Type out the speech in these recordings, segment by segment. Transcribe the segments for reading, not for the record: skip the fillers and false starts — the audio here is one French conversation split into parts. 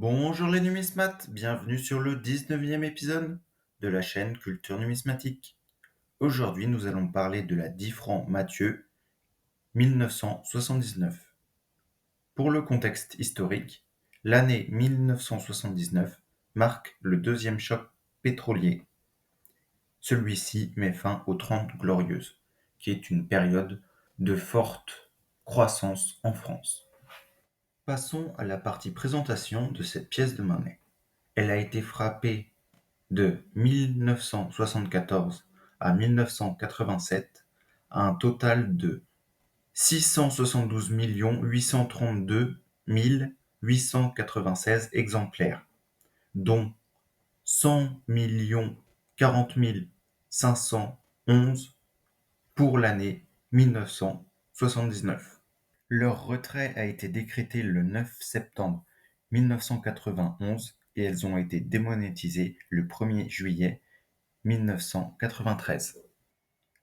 Bonjour les numismates, bienvenue sur le 19e épisode de la chaîne Culture Numismatique. Aujourd'hui, nous allons parler de la 10 francs Mathieu 1979. Pour le contexte historique, l'année 1979 marque le deuxième choc pétrolier. Celui-ci met fin aux Trente Glorieuses, qui est une période de forte croissance en France. Passons à la partie présentation de cette pièce de monnaie. Elle a été frappée de 1974 à 1987 à un total de 672 832 896 exemplaires, dont 100 40 511 pour l'année 1979. Leur retrait a été décrété le 9 septembre 1991 et elles ont été démonétisées le 1er juillet 1993.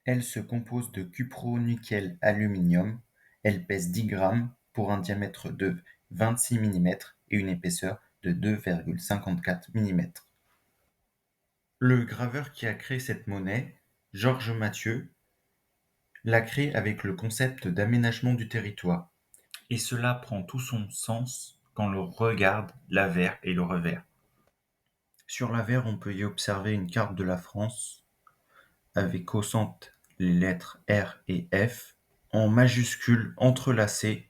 Elles se composent de cupro-nickel-aluminium. Elles pèsent 10 grammes pour un diamètre de 26 mm et une épaisseur de 2,54 mm. Le graveur qui a créé cette monnaie, Georges Mathieu, l'a créé avec le concept d'aménagement du territoire. Et cela prend tout son sens quand l'on regarde l'avers et le revers. Sur l'avers, on peut y observer une carte de la France avec au centre les lettres R et F en majuscules entrelacées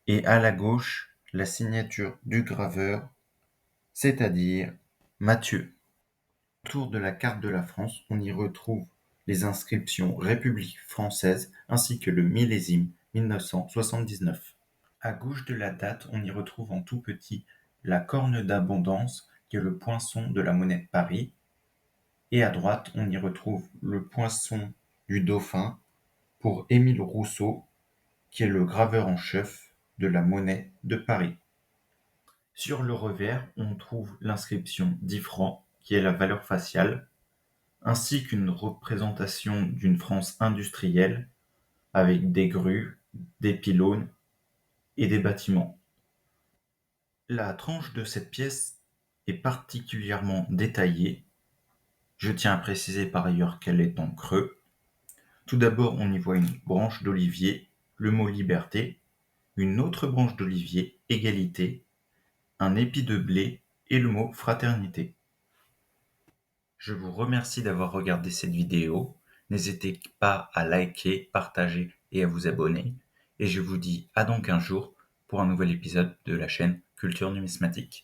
et à la gauche la signature du graveur, c'est-à-dire Mathieu. Autour de la carte de la France, on y retrouve les inscriptions République française ainsi que le millésime 1979. À gauche de la date, on y retrouve en tout petit la corne d'abondance, qui est le poinçon de la monnaie de Paris, et à droite, on y retrouve le poinçon du dauphin pour Émile Rousseau, qui est le graveur en chef de la monnaie de Paris. Sur le revers, on trouve l'inscription 10 francs, qui est la valeur faciale, ainsi qu'une représentation d'une France industrielle avec des grues, des pylônes et des bâtiments. La tranche de cette pièce est particulièrement détaillée. Je tiens à préciser par ailleurs qu'elle est en creux. Tout d'abord, on y voit une branche d'olivier, le mot liberté, une autre branche d'olivier, égalité, un épi de blé et le mot fraternité. Je vous remercie d'avoir regardé cette vidéo. N'hésitez pas à liker, partager et à vous abonner. Et je vous dis à dans 15 jours pour un nouvel épisode de la chaîne Culture Numismatique.